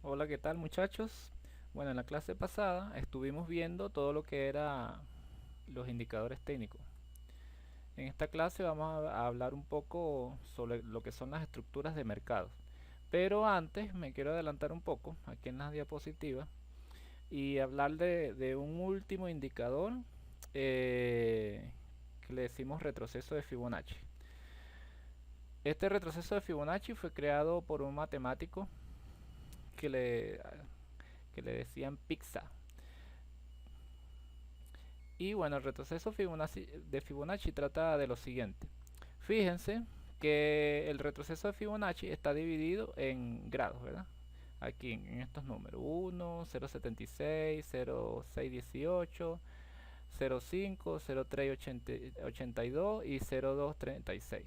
Hola, ¿qué tal muchachos? Bueno, en la clase pasada estuvimos viendo todo lo que era los indicadores técnicos. En esta clase vamos a hablar un poco sobre lo que son las estructuras de mercados. Pero antes me quiero adelantar un poco aquí en las diapositivas y hablar de un último indicador que le decimos retroceso de Fibonacci. Este retroceso de Fibonacci fue creado por un matemático que le, que le decían Pizza. Y bueno, el retroceso de Fibonacci trata de lo siguiente. Fíjense que el retroceso de Fibonacci está dividido en grados, ¿verdad? Aquí en estos números: 1, 0,76, 0,618, 0,5, 0,382 y 0,236.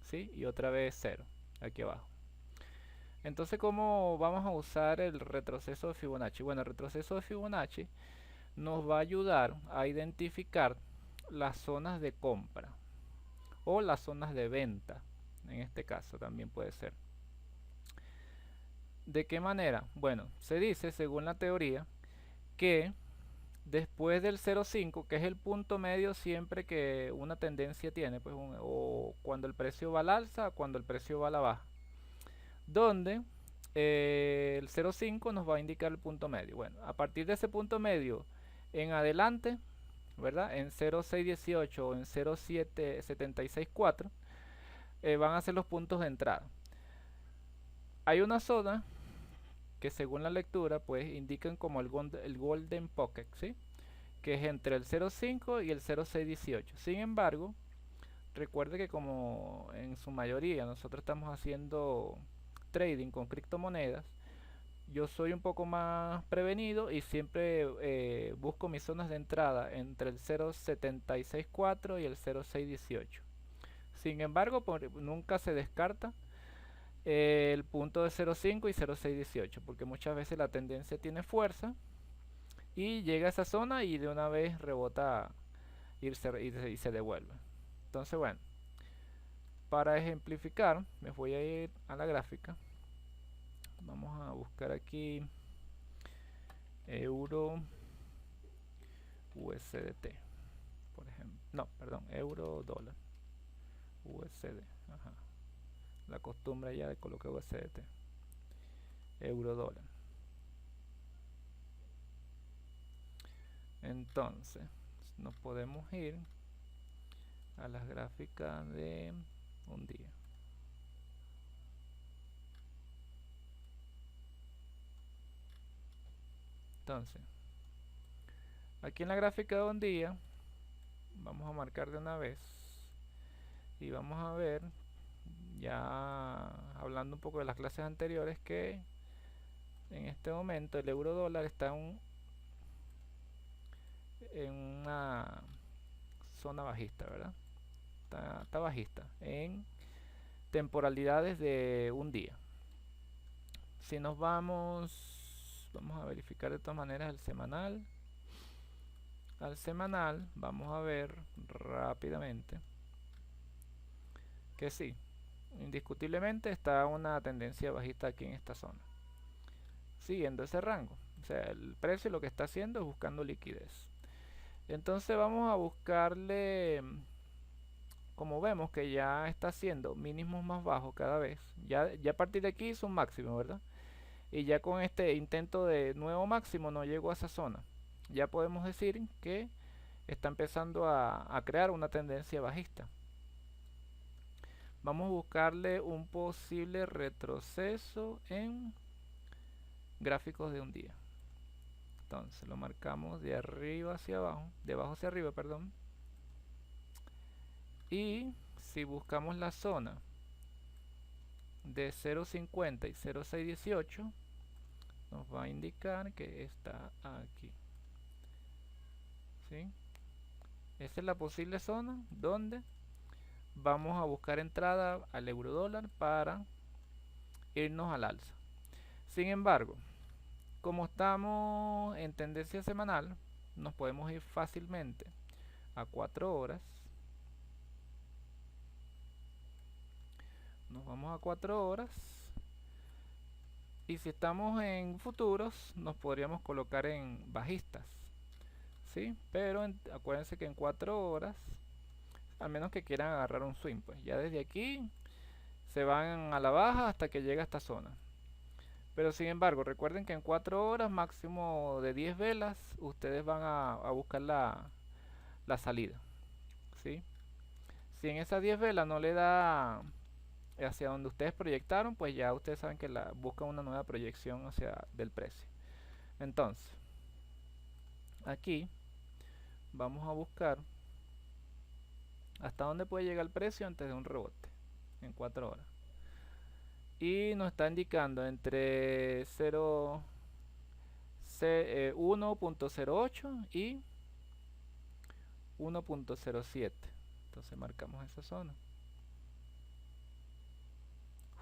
¿Sí? Y otra vez 0 aquí abajo. Entonces, ¿cómo vamos a usar el retroceso de Fibonacci? Bueno, el retroceso de Fibonacci nos va a ayudar a identificar las zonas de compra o las zonas de venta. En este caso también puede ser. ¿De qué manera? Bueno, se dice, según la teoría, que después del 0,5, que es el punto medio siempre que una tendencia tiene, pues o cuando el precio va al alza o cuando el precio va a la baja, donde el 0,5 nos va a indicar el punto medio. Bueno, a partir de ese punto medio en adelante, ¿verdad? En 0,618 o en 0,764 van a ser los puntos de entrada. Hay una zona que según la lectura pues indican como el Golden Pocket, ¿sí? Que es entre el 0,5 y el 0,618. Sin embargo, recuerde que como en su mayoría nosotros estamos haciendo trading con criptomonedas, yo soy un poco más prevenido y siempre busco mis zonas de entrada entre el 0,764 y el 0,618. Sin embargo, nunca se descarta el punto de 0,5 y 0,618 porque muchas veces la tendencia tiene fuerza y llega a esa zona y de una vez rebota y se devuelve. Entonces, bueno, para ejemplificar, me voy a ir a la gráfica. Vamos a buscar aquí euro USDT, por ejemplo. No, perdón, euro dólar USD. Ajá. La costumbre ya de colocar USDT. Euro dólar. Entonces, nos podemos ir a las gráficas de un día. Entonces, aquí en la gráfica de un día, vamos a marcar de una vez y vamos a ver, ya hablando un poco de las clases anteriores, que en este momento el euro dólar está en una zona bajista, ¿verdad? Está bajista en temporalidades de un día. Si nos vamos a verificar de todas maneras el semanal. Al semanal vamos a ver rápidamente que sí, indiscutiblemente está una tendencia bajista aquí en esta zona, siguiendo ese rango. O sea, el precio lo que está haciendo es buscando liquidez. Entonces vamos a buscarle, como vemos que ya está haciendo mínimos más bajos cada vez. Ya a partir de aquí hizo un máximo, ¿verdad? Y ya con este intento de nuevo máximo no llegó a esa zona. Ya podemos decir que está empezando a crear una tendencia bajista. Vamos a buscarle un posible retroceso en gráficos de un día. Entonces lo marcamos de arriba hacia abajo, de abajo hacia arriba, perdón. Y si buscamos la zona de 0,50 y 0,618, nos va a indicar que está aquí. ¿Sí? Esa es la posible zona donde vamos a buscar entrada al euro dólar para irnos al alza. Sin embargo, como estamos en tendencia semanal, nos podemos ir fácilmente a 4 horas. Nos vamos a 4 horas Y si estamos en futuros, nos podríamos colocar en bajistas, ¿sí? Pero acuérdense que en 4 horas, al menos que quieran agarrar un swing, pues ya desde aquí se van a la baja hasta que llega a esta zona. Pero sin embargo, recuerden que en 4 horas, máximo de 10 velas, ustedes van a buscar la salida, ¿sí? Si en esas 10 velas no le da hacia donde ustedes proyectaron, pues ya ustedes saben que buscan una nueva proyección hacia del precio. Entonces, aquí vamos a buscar hasta dónde puede llegar el precio antes de un rebote en 4 horas. Y nos está indicando entre 1.08 y 1.07. Entonces marcamos esa zona.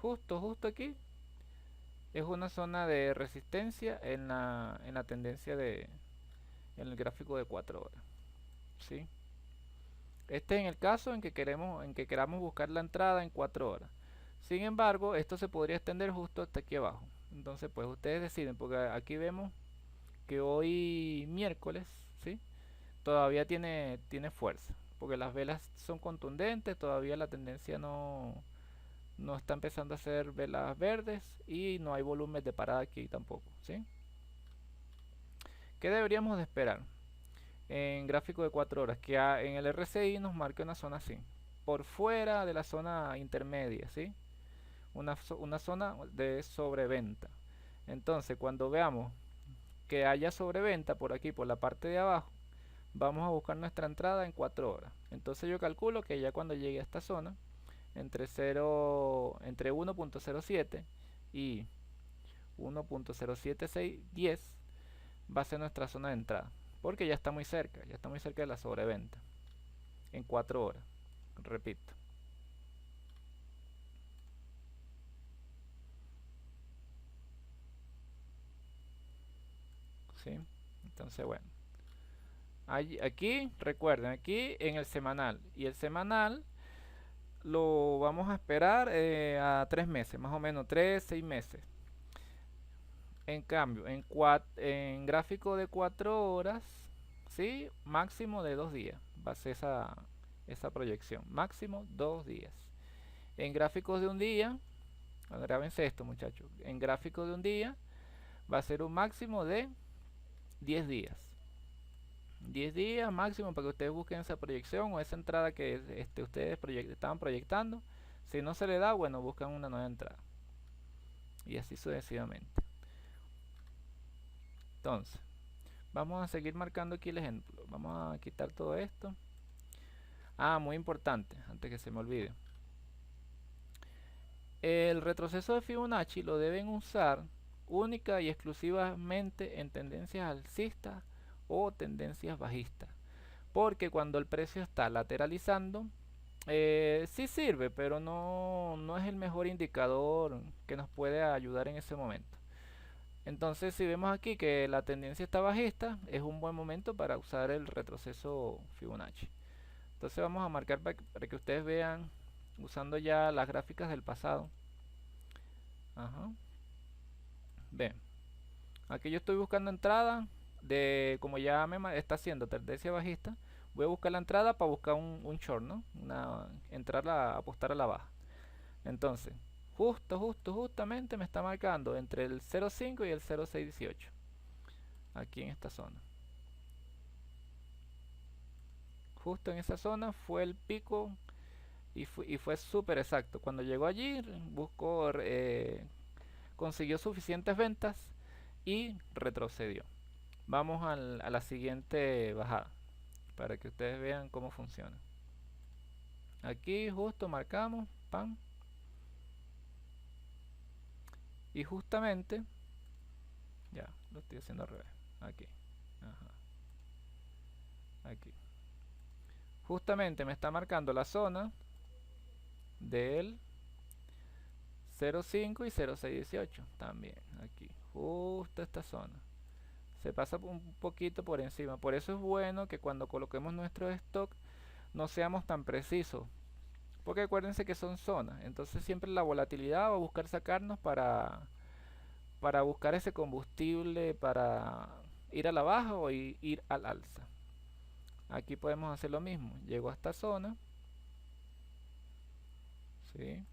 Justo aquí es una zona de resistencia en la tendencia en el gráfico de 4 horas. ¿Sí? Este es en el caso en que queramos buscar la entrada en 4 horas. Sin embargo, esto se podría extender justo hasta aquí abajo. Entonces, pues ustedes deciden, porque aquí vemos que hoy miércoles, ¿sí? Todavía tiene fuerza, porque las velas son contundentes, todavía la tendencia no está empezando a hacer velas verdes y no hay volumen de parada aquí tampoco, ¿sí? ¿Qué deberíamos de esperar? En gráfico de 4 horas, que en el RSI nos marque una zona así, por fuera de la zona intermedia, ¿sí? Una zona de sobreventa. Entonces, cuando veamos que haya sobreventa por aquí, por la parte de abajo, vamos a buscar nuestra entrada en 4 horas. Entonces yo calculo que ya cuando llegue a esta zona, entre 1.07 y 1.07610 va a ser nuestra zona de entrada, porque ya está muy cerca de la sobreventa en 4 horas, repito. ¿Sí? Entonces, bueno, aquí recuerden, aquí en el semanal, y el semanal lo vamos a esperar a 3 meses, más o menos 6 meses. En cambio, en gráfico de 4 horas, ¿sí? Máximo de 2 días va a ser esa proyección, máximo 2 días. En gráficos de un día, grábense esto muchachos, en gráfico de un día va a ser un máximo de 10 días. 10 días máximo para que ustedes busquen esa proyección o esa entrada que ustedes estaban proyectando. Si no se le da, bueno, buscan una nueva entrada. Y así sucesivamente. Entonces, vamos a seguir marcando aquí el ejemplo. Vamos a quitar todo esto. Muy importante, antes que se me olvide. El retroceso de Fibonacci lo deben usar única y exclusivamente en tendencias alcistas o tendencias bajistas, porque cuando el precio está lateralizando, sí sirve, pero no es el mejor indicador que nos puede ayudar en ese momento. Entonces, si vemos aquí que la tendencia está bajista, es un buen momento para usar el retroceso Fibonacci. Entonces vamos a marcar para que ustedes vean usando ya las gráficas del pasado. Ajá. Ven, aquí yo estoy buscando entrada de, como ya me está haciendo tendencia bajista, voy a buscar la entrada para buscar un short, ¿no? Entrar a apostar a la baja. Entonces, justamente me está marcando entre el 0.5 y el 0.618. Aquí en esta zona. Justo en esa zona fue el pico y fue súper exacto. Cuando llegó allí, consiguió suficientes ventas y retrocedió. Vamos a la siguiente bajada para que ustedes vean cómo funciona. Aquí justo marcamos, pam, y justamente, ya lo estoy haciendo al revés, aquí, ajá, aquí, justamente me está marcando la zona del 0.5 y 0.618 también, aquí, justo esta zona. Se pasa un poquito por encima. Por eso es bueno que cuando coloquemos nuestro stock no seamos tan precisos, porque acuérdense que son zonas. Entonces siempre la volatilidad va a buscar sacarnos para buscar ese combustible para ir a la baja o ir al alza. Aquí podemos hacer lo mismo. Llego a esta zona, ¿sí?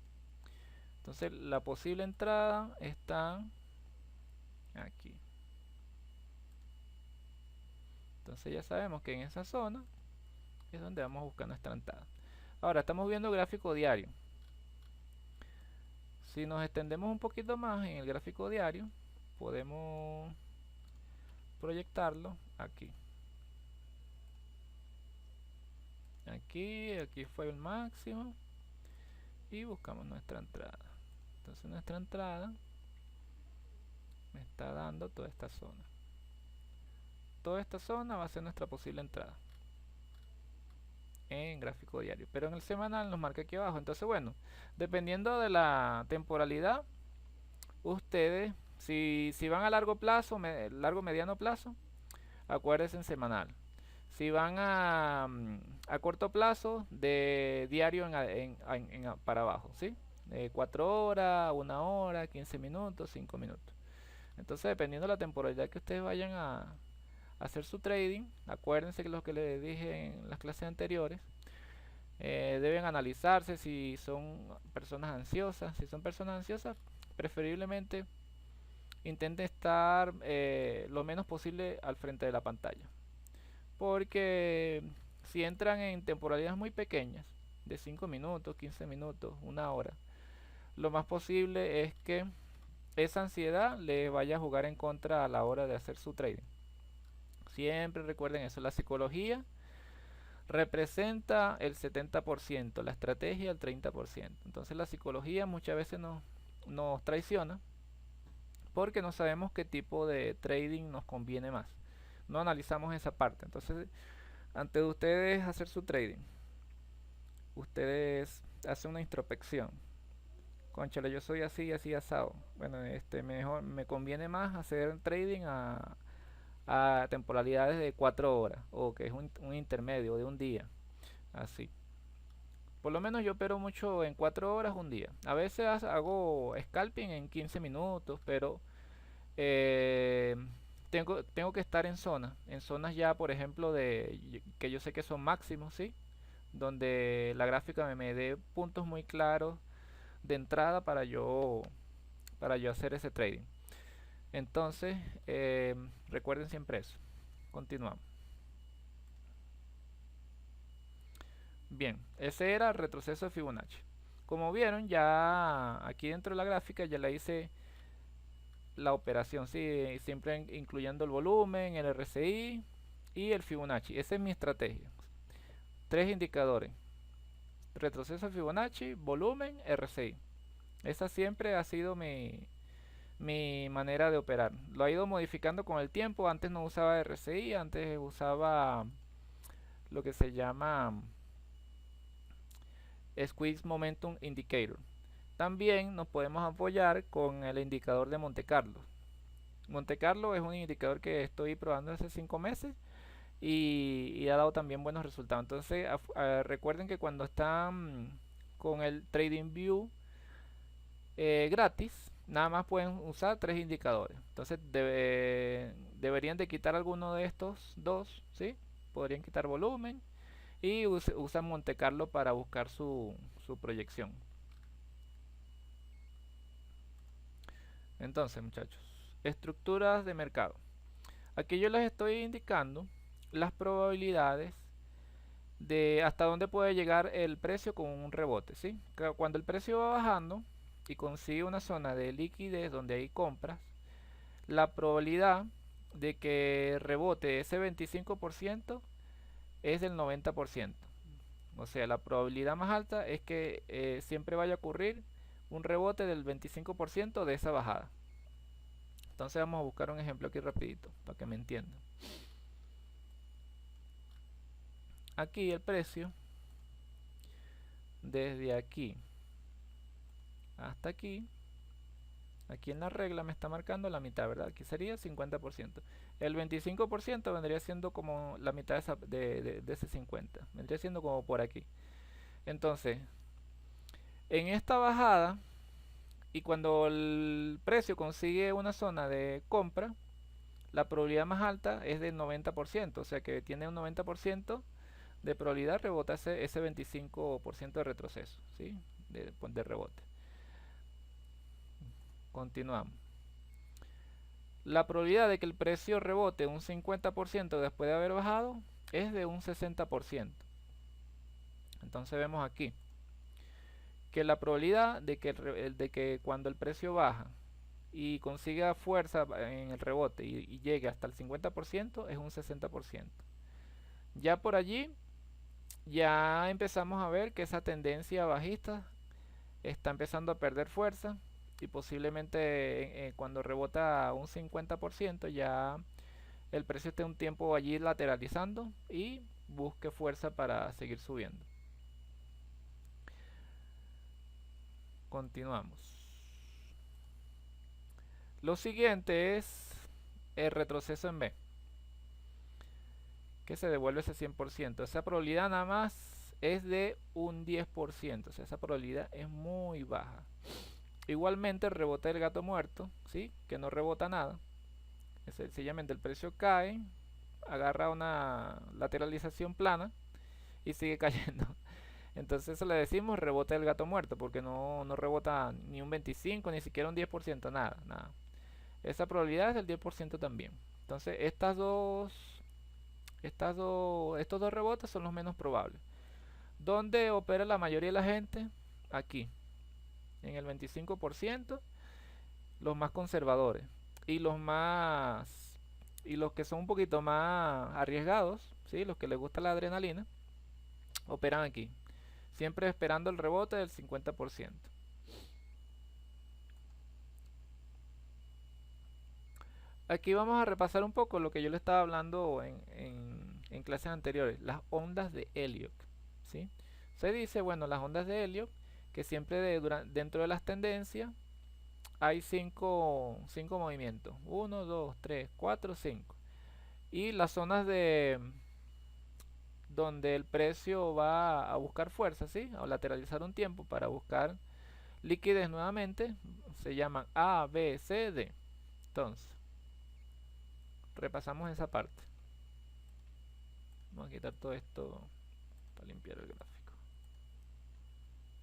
Entonces la posible entrada está aquí. Entonces ya sabemos que en esa zona es donde vamos a buscar nuestra entrada. Ahora estamos viendo gráfico diario. Si nos extendemos un poquito más en el gráfico diario, podemos proyectarlo aquí. Aquí fue el máximo y buscamos nuestra entrada. Entonces nuestra entrada me está dando toda esta zona. Toda esta zona va a ser nuestra posible entrada en gráfico diario, pero en el semanal nos marca aquí abajo. Entonces, bueno, dependiendo de la temporalidad, ustedes, si van a largo plazo, largo mediano plazo, acuérdense en semanal. Si van a corto plazo, de diario para abajo, ¿sí? 4 horas, 1 hora, 15 minutos, 5 minutos. Entonces, dependiendo de la temporalidad que ustedes vayan a hacer su trading, acuérdense que lo que les dije en las clases anteriores, deben analizarse si son personas ansiosas. Si son personas ansiosas, preferiblemente intenten estar lo menos posible al frente de la pantalla, porque si entran en temporalidades muy pequeñas, de 5 minutos, 15 minutos, 1 hora, lo más posible es que esa ansiedad le vaya a jugar en contra a la hora de hacer su trading. Siempre recuerden eso, la psicología representa el 70%, la estrategia el 30%. Entonces la psicología muchas veces nos traiciona porque no sabemos qué tipo de trading nos conviene más. No analizamos esa parte. Entonces, antes de ustedes hacer su trading, ustedes hacen una introspección. Cónchale, yo soy así, así asado. Bueno, mejor me conviene más hacer trading a temporalidades de 4 horas, o que es un intermedio de un día, así. Por lo menos yo opero mucho en 4 horas un día. A veces hago scalping en 15 minutos, pero eh, tengo que estar en zonas ya, por ejemplo, que yo sé que son máximos, ¿sí? Donde la gráfica me dé puntos muy claros de entrada para yo hacer ese trading. Entonces, recuerden siempre eso. Continuamos. Bien, ese era el retroceso de Fibonacci. Como vieron, ya aquí dentro de la gráfica ya le hice la operación, ¿sí? Siempre incluyendo el volumen, el RSI y el Fibonacci. Esa es mi estrategia. 3 indicadores: retroceso de Fibonacci, volumen, RSI. Esa siempre ha sido mi manera de operar. Lo he ido modificando con el tiempo. Antes no usaba RSI, antes usaba lo que se llama Squeeze Momentum Indicator. También nos podemos apoyar con el indicador de Monte Carlo. Monte Carlo es un indicador que estoy probando hace 5 meses y ha dado también buenos resultados. Entonces recuerden que cuando están con el TradingView gratis, nada más pueden usar 3 indicadores. Entonces deberían de quitar alguno de estos dos, ¿sí? Podrían quitar volumen y usan Monte Carlo para buscar su proyección. Entonces, muchachos, estructuras de mercado. Aquí yo les estoy indicando las probabilidades de hasta dónde puede llegar el precio con un rebote, ¿sí? Cuando el precio va bajando y consigue una zona de liquidez donde hay compras, la probabilidad de que rebote ese 25% es del 90%. O sea, la probabilidad más alta es que siempre vaya a ocurrir un rebote del 25% de esa bajada. Entonces vamos a buscar un ejemplo aquí rapidito para que me entiendan. Aquí el precio desde aquí hasta aquí en la regla me está marcando la mitad, ¿verdad? Aquí sería 50%. El 25% vendría siendo como la mitad de ese 50. Vendría siendo como por aquí. Entonces, en esta bajada Y cuando el precio consigue una zona de compra, la probabilidad más alta es del 90%, o sea que tiene un 90% de probabilidad rebota ese 25% de retroceso, ¿sí? De rebote. Continuamos. La probabilidad de que el precio rebote un 50% después de haber bajado es de un 60%. Entonces vemos aquí que la probabilidad de que cuando el precio baja y consiga fuerza en el rebote y llegue hasta el 50% es un 60%. Ya por allí ya empezamos a ver que esa tendencia bajista está empezando a perder fuerza y posiblemente cuando rebota un 50% ya el precio esté un tiempo allí lateralizando y busque fuerza para seguir subiendo. Continuamos. Lo siguiente es el retroceso en B, que se devuelve ese 100%. Esa probabilidad nada más es de un 10%, o sea, esa probabilidad es muy baja. Igualmente rebota el gato muerto, ¿sí? Que no rebota nada. Sencillamente el precio cae, agarra una lateralización plana y sigue cayendo. Entonces eso le decimos rebote del gato muerto, porque no rebota ni un 25, ni siquiera un 10%, nada, nada. Esa probabilidad es del 10% también. Entonces estos dos rebotes son los menos probables. ¿Dónde opera la mayoría de la gente? Aquí, en el 25%, los más conservadores. Y los que son un poquito más arriesgados, ¿sí? Los que les gusta la adrenalina, operan aquí. Siempre esperando el rebote del 50%. Aquí vamos a repasar un poco lo que yo le estaba hablando en clases anteriores, las ondas de Elliot, ¿sí? Se dice, bueno, las ondas de Elliot, que siempre dentro de las tendencias hay cinco movimientos, uno 2 3 4 5. Y las zonas de donde el precio va a buscar fuerza, ¿sí? A lateralizar un tiempo para buscar liquidez nuevamente, se llaman A, B, C, D. Entonces, repasamos esa parte. Vamos a quitar todo esto para limpiar el gráfico.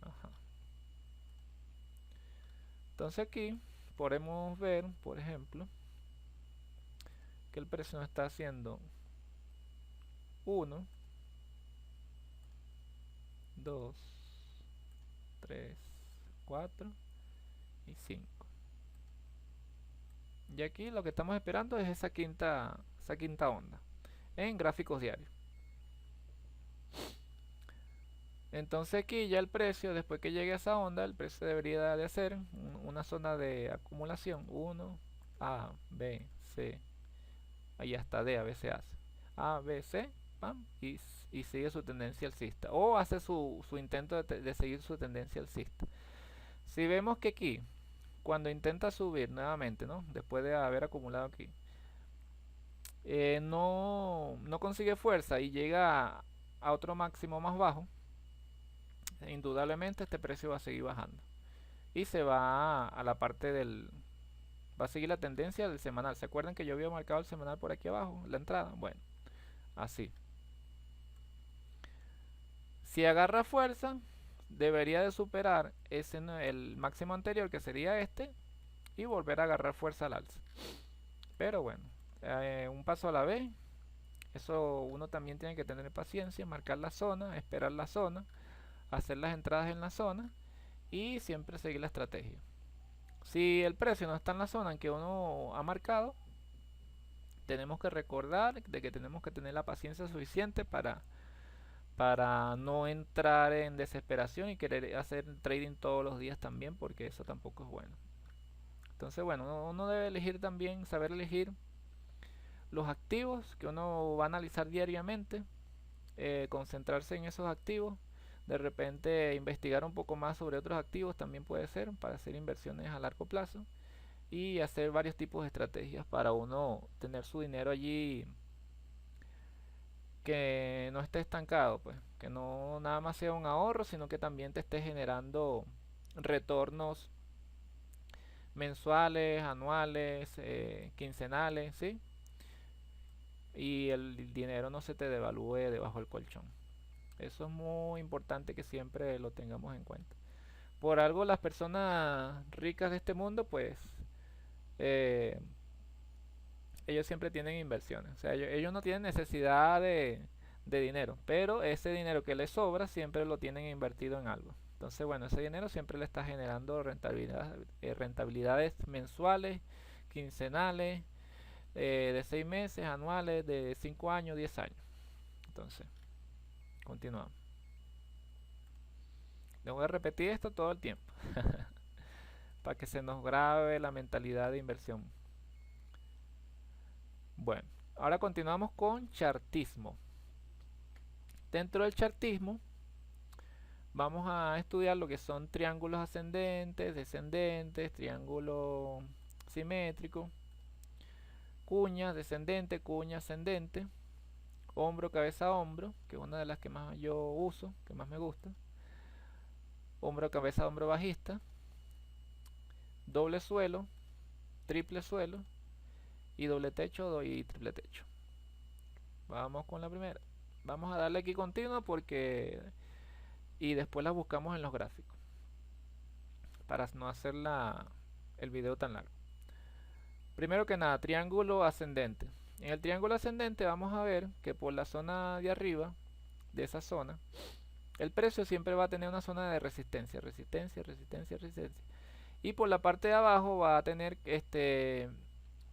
Ajá. Entonces aquí podemos ver, por ejemplo, que el precio nos está haciendo 1, 2, 3, 4 y 5. Y aquí lo que estamos esperando es esa quinta onda en gráficos diarios. Entonces aquí ya el precio, después que llegue a esa onda, el precio debería de hacer una zona de acumulación. 1, A, B, C, ahí hasta D a veces hace. A, B, C, pam, y sigue su tendencia alcista. O hace su intento de seguir su tendencia alcista. Si vemos que aquí, cuando intenta subir nuevamente, ¿no? Después de haber acumulado aquí, no consigue fuerza y llega a otro máximo más bajo, indudablemente este precio va a seguir bajando y se va a la parte del va a seguir la tendencia del semanal. ¿Se acuerdan que yo había marcado el semanal por aquí abajo, la entrada? Bueno, así. Si agarra fuerza, debería de superar el máximo anterior, que sería este, y volver a agarrar fuerza al alza. Pero bueno, un paso a la vez. Eso uno también tiene que tener paciencia, marcar la zona, esperar la zona, hacer las entradas en la zona y siempre seguir la estrategia. Si el precio no está en la zona en que uno ha marcado, tenemos que recordar de que tenemos que tener la paciencia suficiente para no entrar en desesperación y querer hacer trading todos los días también, porque eso tampoco es bueno. Entonces, bueno, uno debe elegir también, saber elegir los activos que uno va a analizar diariamente, concentrarse en esos activos, de repente investigar un poco más sobre otros activos también puede ser para hacer inversiones a largo plazo y hacer varios tipos de estrategias para uno tener su dinero allí que no esté estancado, pues, que no nada más sea un ahorro, sino que también te esté generando retornos mensuales, anuales, quincenales, ¿sí? Y el dinero no se te devalúe debajo del colchón. Eso es muy importante que siempre lo tengamos en cuenta. Por algo las personas ricas de este mundo, pues, eh, ellos siempre tienen inversiones. O sea, ellos no tienen necesidad de dinero, pero ese dinero que les sobra siempre lo tienen invertido en algo. Entonces, bueno, ese dinero siempre le está generando rentabilidades mensuales, quincenales, de 6 meses, anuales, de 5 años, 10 años. Entonces, continuamos. Le voy a repetir esto todo el tiempo para que se nos grabe la mentalidad de inversión. Bueno, ahora continuamos con chartismo. Dentro del chartismo vamos a estudiar lo que son triángulos ascendentes, descendentes, triángulo simétrico, cuña descendente, cuña ascendente, hombro, cabeza, hombro, que es una de las que más yo uso, que más me gusta, hombro, cabeza, hombro bajista, doble suelo, triple suelo y doble techo y triple techo. Vamos con la primera. Vamos a darle aquí continuo porque y después la buscamos en los gráficos para no hacer el video tan largo. Primero que nada, triángulo ascendente. En el triángulo ascendente vamos a ver que por la zona de arriba de esa zona, el precio siempre va a tener una zona de resistencia, resistencia, resistencia, resistencia. Y por la parte de abajo va a tener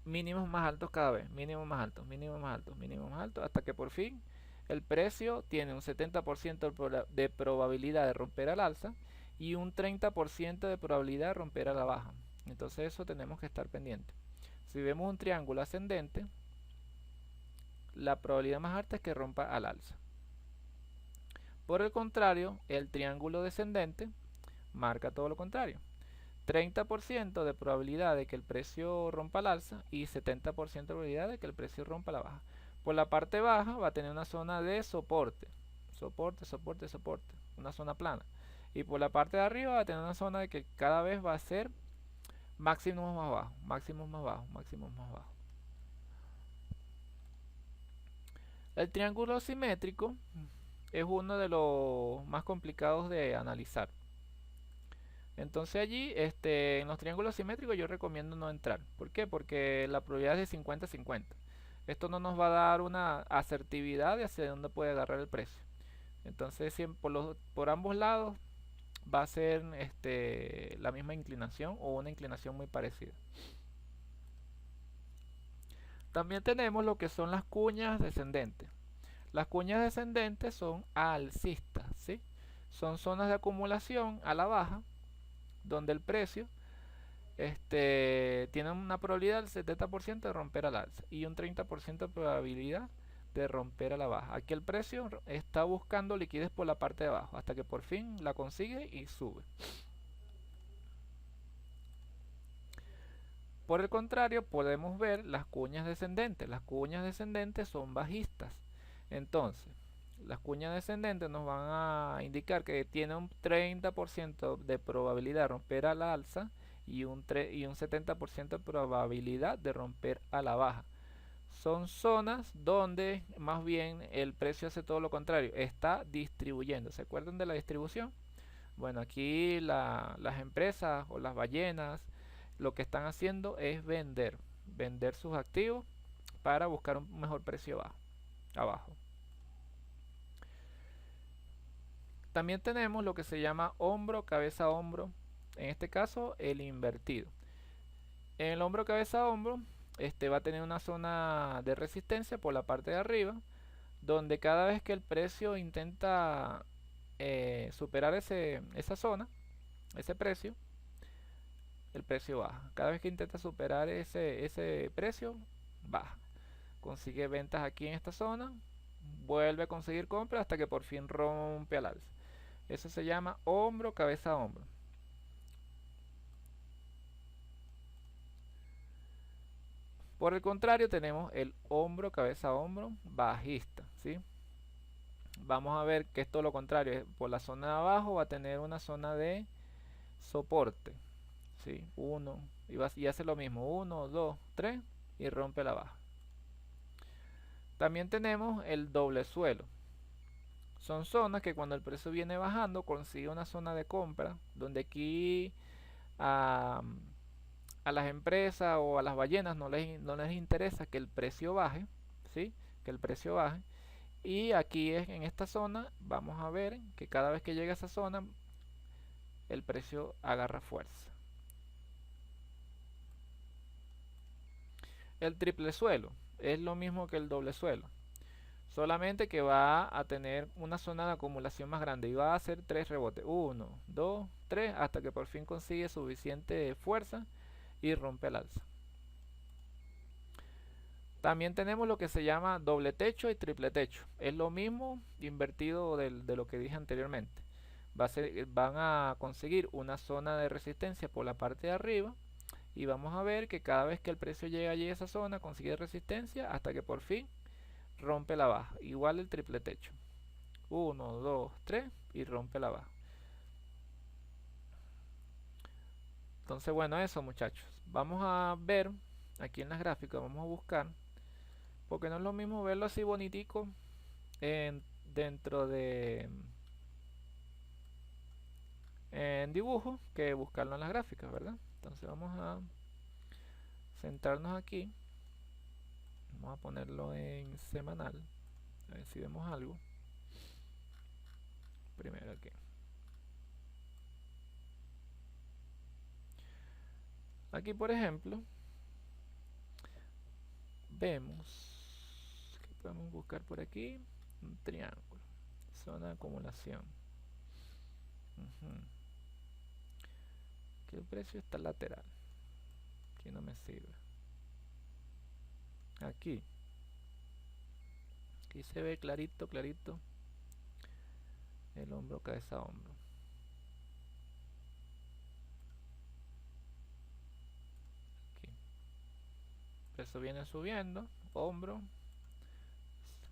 mínimos más altos cada vez, mínimos más altos, mínimos más altos, mínimos más altos, hasta que por fin el precio tiene un 70% de probabilidad de romper al alza y un 30% de probabilidad de romper a la baja. Entonces eso tenemos que estar pendiente. Si vemos un triángulo ascendente, la probabilidad más alta es que rompa al alza. Por el contrario, el triángulo descendente marca todo lo contrario. 30% de probabilidad de que el precio rompa al alza y 70% de probabilidad de que el precio rompa a la baja. Por la parte baja va a tener una zona de soporte, soporte, soporte, soporte, una zona plana. Y por la parte de arriba va a tener una zona de que cada vez va a ser máximos más bajos, máximos más bajos, máximos más bajos. El triángulo simétrico es uno de los más complicados de analizar. Entonces allí, en los triángulos simétricos yo recomiendo no entrar. ¿Por qué? Porque la probabilidad es de 50-50. Esto no nos va a dar una asertividad de hacia dónde puede agarrar el precio. Entonces por ambos lados va a ser la misma inclinación o una inclinación muy parecida. También tenemos lo que son las cuñas descendentes. Las cuñas descendentes son alcistas, ¿sí? Son zonas de acumulación a la baja donde el precio tiene una probabilidad del 70% de romper al alza y un 30% de probabilidad de romper a la baja. Aquí el precio está buscando liquidez por la parte de abajo hasta que por fin la consigue y sube. Por el contrario, podemos ver las cuñas descendentes. Las cuñas descendentes son bajistas. Entonces, las cuñas descendentes nos van a indicar que tiene un 30% de probabilidad de romper a la alza y un 70% de probabilidad de romper a la baja. Son zonas donde más bien el precio hace todo lo contrario, está distribuyendo. ¿Se acuerdan de la distribución? Bueno, aquí las empresas o las ballenas lo que están haciendo es vender sus activos para buscar un mejor precio abajo. También tenemos lo que se llama hombro, cabeza, hombro. En este caso, el invertido. En el hombro, cabeza, hombro, va a tener una zona de resistencia por la parte de arriba, donde cada vez que el precio intenta superar esa zona, ese precio, el precio baja. Cada vez que intenta superar ese precio, baja. Consigue ventas aquí en esta zona, vuelve a conseguir compras hasta que por fin rompe al alza. Eso se llama hombro, cabeza, hombro. Por el contrario, tenemos el hombro, cabeza, hombro bajista, ¿sí? Vamos a ver que es todo lo contrario. Por la zona de abajo va a tener una zona de soporte, ¿sí? 1, y hace lo mismo, 1, 2, 3 y rompe la baja. También tenemos el doble suelo. Son zonas que cuando el precio viene bajando consigue una zona de compra, donde aquí a, a las empresas o a las ballenas no les interesa que el precio baje, ¿sí? Que el precio baje. Y aquí en esta zona vamos a ver que cada vez que llega a esa zona el precio agarra fuerza. El triple suelo es lo mismo que el doble suelo, solamente que va a tener una zona de acumulación más grande y va a hacer 3 rebotes, 1, 2, 3, hasta que por fin consigue suficiente fuerza y rompe el alza. También tenemos lo que se llama doble techo y triple techo. Es lo mismo invertido de lo que dije anteriormente. Van a conseguir una zona de resistencia por la parte de arriba y vamos a ver que cada vez que el precio llega allí a esa zona consigue resistencia hasta que por fin rompe la baja. Igual el triple techo. 1, 2, 3 y rompe la baja. Entonces bueno, eso muchachos. Vamos a ver aquí en las gráficas, vamos a buscar, porque no es lo mismo verlo así bonitico dentro de en dibujo que buscarlo en las gráficas, ¿verdad? Entonces vamos a centrarnos aquí. Vamos a ponerlo en semanal. A ver si vemos algo. Primero aquí. Aquí por ejemplo vemos que podemos buscar por aquí un triángulo, zona de acumulación. Que el precio está lateral. Aquí no me sirve. Aquí se ve clarito, clarito el hombro, cabeza, hombro. Aquí. El precio viene subiendo, hombro,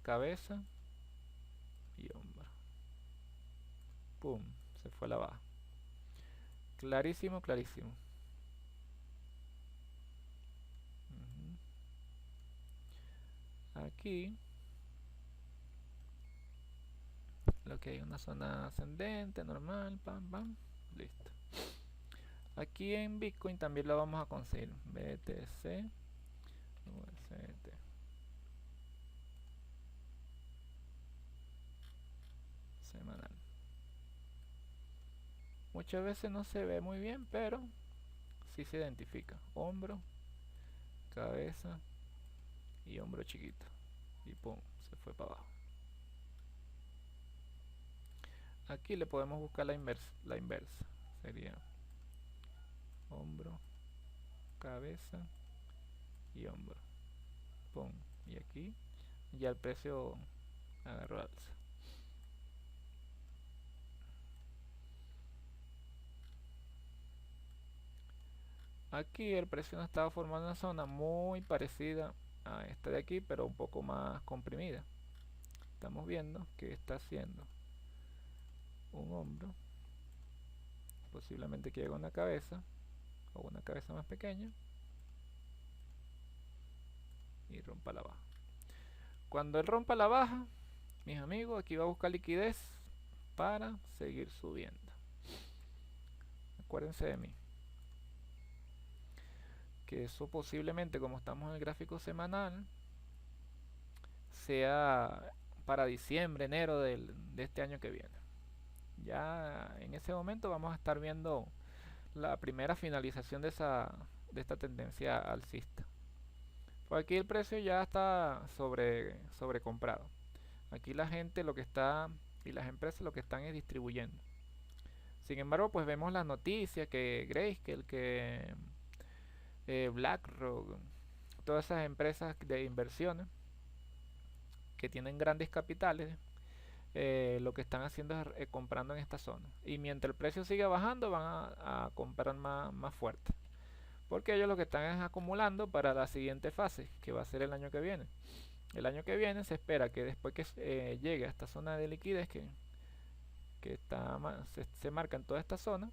cabeza y hombro. Pum, se fue a la baja. Clarísimo, clarísimo. Aquí lo que hay una zona ascendente, normal, pam, pam, listo. Aquí en Bitcoin también lo vamos a conseguir. BTC, USDT. Semanal. Muchas veces no se ve muy bien, pero sí se identifica. Hombro, cabeza y hombro chiquito. Y pum, se fue para abajo. Aquí le podemos buscar la inversa. La inversa sería hombro, cabeza y hombro. Pum. Y aquí ya el precio agarró alza. Aquí el precio nos estaba formando una zona muy parecida a esta de aquí, pero un poco más comprimida. Estamos viendo que está haciendo un hombro, posiblemente que llegue una cabeza o una cabeza más pequeña y rompa la baja. Cuando él rompa la baja, mis amigos, aquí va a buscar liquidez para seguir subiendo. Acuérdense de mí, que eso posiblemente, como estamos en el gráfico semanal, sea para diciembre, enero de este año que viene. Ya en ese momento vamos a estar viendo la primera finalización de esta tendencia alcista. Pues aquí el precio ya está sobrecomprado. Aquí la gente lo que está y las empresas lo que están es distribuyendo. Sin embargo, pues vemos las noticias que Grayscale, que BlackRock, todas esas empresas de inversiones que tienen grandes capitales, lo que están haciendo es comprando en esta zona. Y mientras el precio siga bajando, van a comprar más fuerte. Porque ellos lo que están es acumulando para la siguiente fase, que va a ser el año que viene. El año que viene se espera que después que llegue a esta zona de liquidez que se marca en toda esta zona,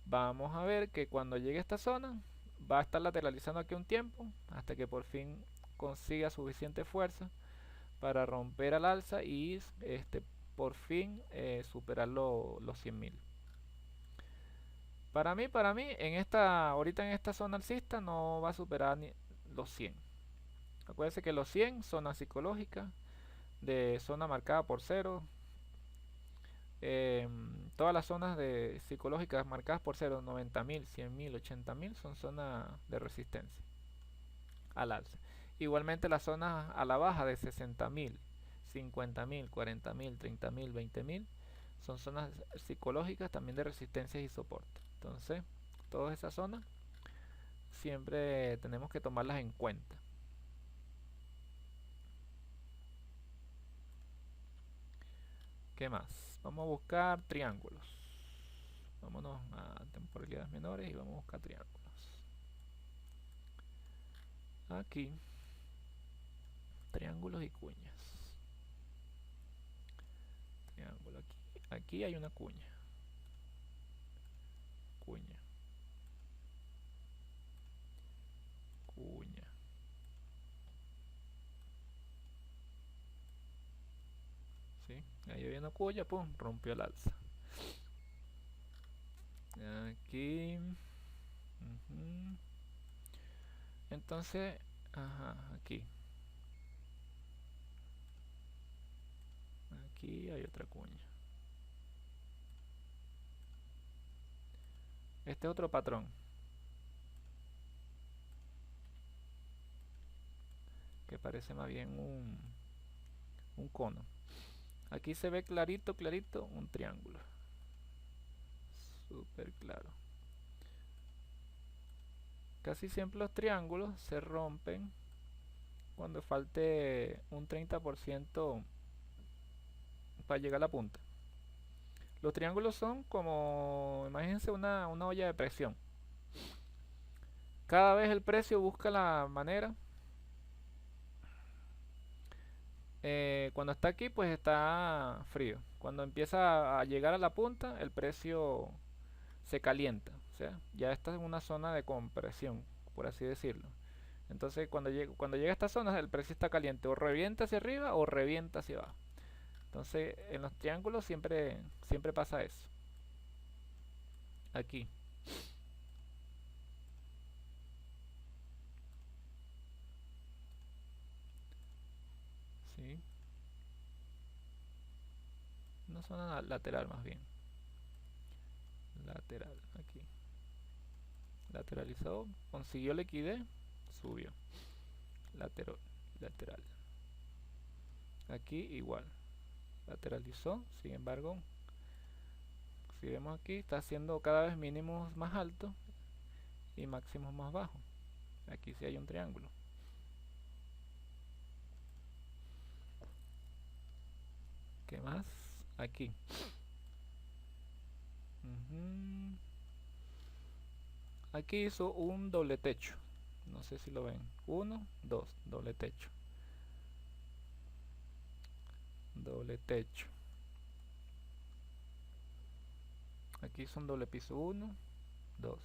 vamos a ver que cuando llegue a esta zona va a estar lateralizando aquí un tiempo hasta que por fin consiga suficiente fuerza para romper al alza y por fin superar los 100.000. Para mí, ahorita en esta zona alcista no va a superar ni los 100. Acuérdense que los 100, zona psicológica, de zona marcada por cero. Todas las zonas de psicológicas marcadas por cero, 90.000, 100.000, 80.000, son zonas de resistencia al alza. Igualmente las zonas a la baja de 60.000, 50.000, 40.000, 30.000, 20.000 son zonas psicológicas también de resistencia y soporte. Entonces, todas esas zonas siempre tenemos que tomarlas en cuenta. ¿Qué más? Vamos a buscar triángulos. Vámonos a temporalidades menores y vamos a buscar triángulos. Aquí, triángulos y cuñas. Triángulo aquí. Aquí hay una cuña. Cuña. Cuña. ¿Sí? Ahí había una cuña, pum, rompió el alza. Aquí. Ujú. Entonces, ajá, aquí. Aquí hay otra cuña. Este es otro patrón, que parece más bien un cono. Aquí se ve clarito, clarito, un triángulo. Súper claro. Casi siempre los triángulos se rompen cuando falte un 30% para llegar a la punta. Los triángulos son como, imagínense una olla de presión. Cada vez el precio busca la manera. Cuando está aquí, pues está frío. Cuando empieza a llegar a la punta, el precio se calienta. O sea, ya está en una zona de compresión, por así decirlo. Entonces, cuando llega a esta zona, el precio está caliente. O revienta hacia arriba o revienta hacia abajo. Entonces, en los triángulos siempre pasa eso. Aquí. ¿Sí? Una zona lateral más bien. Lateral, aquí. Lateralizó, consiguió liquidez, subió. Lateral, lateral. Aquí igual. Lateralizó, sin embargo, si vemos aquí, está haciendo cada vez mínimos más altos y máximos más bajos. Aquí sí hay un triángulo. ¿Qué más? Aquí. Ujú. Aquí hizo un doble techo. No sé si lo ven. Uno, dos, doble techo. Doble techo. Aquí son doble piso. Uno, dos.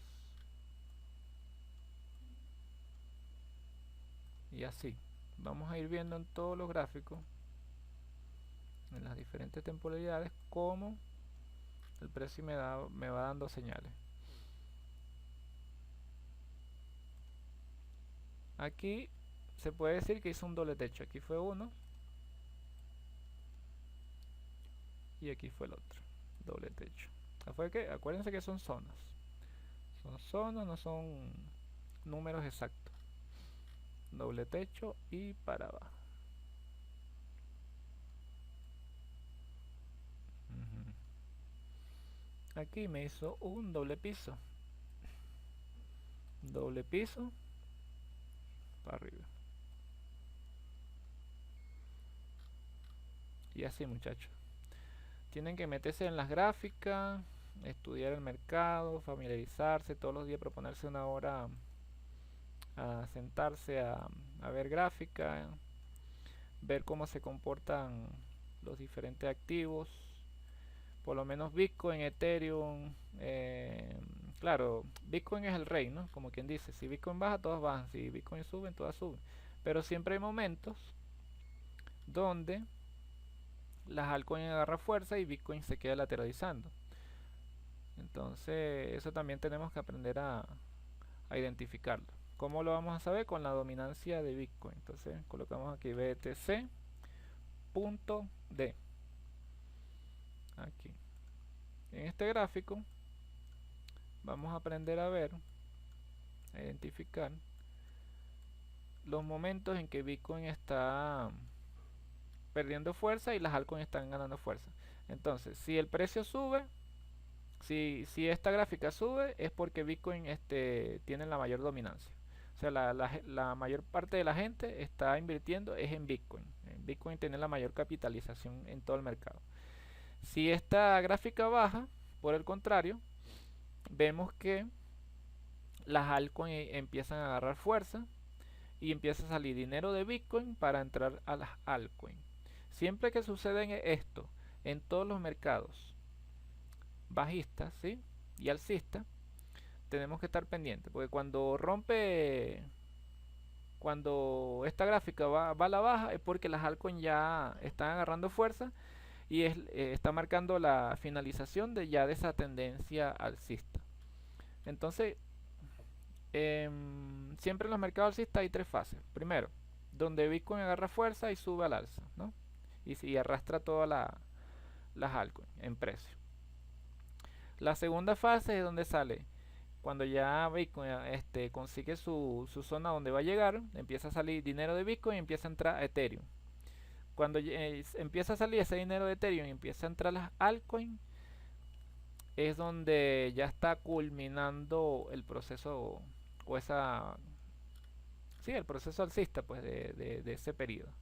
Y así. Vamos a ir viendo en todos los gráficos, en las diferentes temporalidades, cómo el precio me va dando señales. Aquí se puede decir que hizo un doble techo. Aquí fue uno y aquí fue el otro. Doble techo. Fue que, acuérdense que son zonas. Son zonas, no son números exactos. Doble techo y para abajo. Ujú. Aquí me hizo un doble piso. Doble piso para arriba. Y así, muchachos. Tienen que meterse en las gráficas, estudiar el mercado, familiarizarse, todos los días proponerse una hora a sentarse a ver gráfica, ver cómo se comportan los diferentes activos, por lo menos Bitcoin, Ethereum, claro, Bitcoin es el rey, ¿no? Como quien dice, si Bitcoin baja, todas bajan, si Bitcoin sube, todas suben. Pero siempre hay momentos donde las altcoins agarran fuerza y Bitcoin se queda lateralizando. Entonces, eso también tenemos que aprender a identificarlo. ¿Cómo lo vamos a saber? Con la dominancia de Bitcoin. Entonces, colocamos aquí BTC.D. Aquí. En este gráfico vamos a aprender a ver, a identificar los momentos en que Bitcoin está perdiendo fuerza y las altcoins están ganando fuerza. Entonces, si el precio sube, si esta gráfica sube, es porque Bitcoin tiene la mayor dominancia. O sea, la mayor parte de la gente está invirtiendo es en Bitcoin. Bitcoin tiene la mayor capitalización en todo el mercado. Si esta gráfica baja, por el contrario, vemos que las altcoins empiezan a agarrar fuerza y empieza a salir dinero de Bitcoin para entrar a las altcoins. Siempre que sucede esto en todos los mercados bajistas, ¿sí?, y alcistas, tenemos que estar pendientes, porque cuando esta gráfica va a la baja es porque las altcoins ya están agarrando fuerza y está marcando la finalización de esa tendencia alcista. Entonces, siempre en los mercados alcistas hay tres fases. Primero, donde Bitcoin agarra fuerza y sube al alza, ¿no? Y arrastra todas las altcoins en precio. La segunda fase es donde sale cuando ya Bitcoin consigue su zona donde va a llegar, empieza a salir dinero de Bitcoin y empieza a entrar a Ethereum. Cuando empieza a salir ese dinero de Ethereum y empieza a entrar las altcoins, es donde ya está culminando el proceso o esa, sí, el proceso alcista, pues de ese periodo.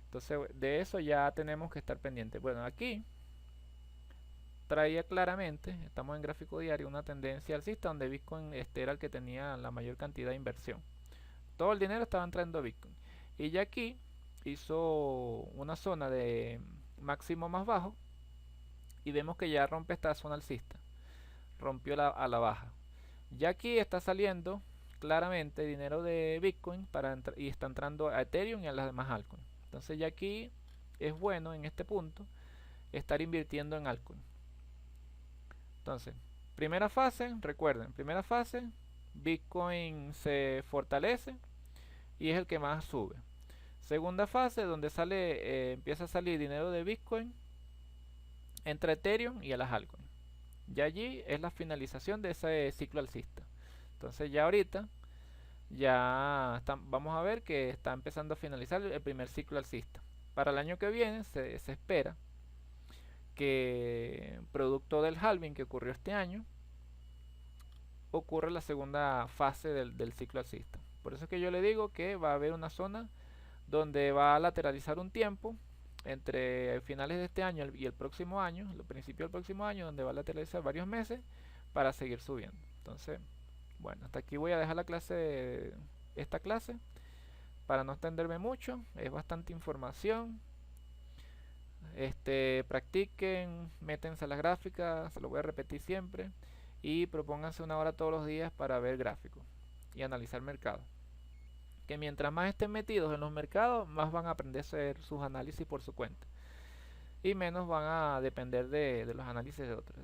Entonces, de eso ya tenemos que estar pendientes. Bueno, aquí traía claramente, estamos en gráfico diario, una tendencia alcista donde Bitcoin era el que tenía la mayor cantidad de inversión. Todo el dinero estaba entrando a Bitcoin. Y ya aquí hizo una zona de máximo más bajo y vemos que ya rompe esta zona alcista. Rompió a la baja. Ya aquí está saliendo claramente dinero de Bitcoin y está entrando a Ethereum y a las demás altcoins. Entonces ya aquí es bueno en este punto estar invirtiendo en altcoin. Entonces, primera fase, recuerden, primera fase, Bitcoin se fortalece y es el que más sube. Segunda fase, donde empieza a salir dinero de Bitcoin entre Ethereum y a las altcoins. Ya allí es la finalización de ese ciclo alcista. Entonces ya ahorita vamos a ver que está empezando a finalizar el primer ciclo alcista. Para el año que viene se espera que, producto del halving que ocurrió este año, ocurre la segunda fase del ciclo alcista. Por eso es que yo le digo que va a haber una zona donde va a lateralizar un tiempo entre finales de este año y el próximo año, el principio del próximo año, donde va a lateralizar varios meses para seguir subiendo. Entonces, bueno, hasta aquí voy a dejar esta clase para no extenderme mucho. Es bastante información. Practiquen, métense a las gráficas, se lo voy a repetir siempre, y propónganse una hora todos los días para ver gráficos y analizar mercados. Que mientras más estén metidos en los mercados, más van a aprender a hacer sus análisis por su cuenta y menos van a depender de los análisis de otros.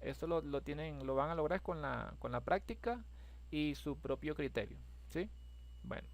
Eso lo van a lograr con la práctica y su propio criterio, ¿sí? Bueno.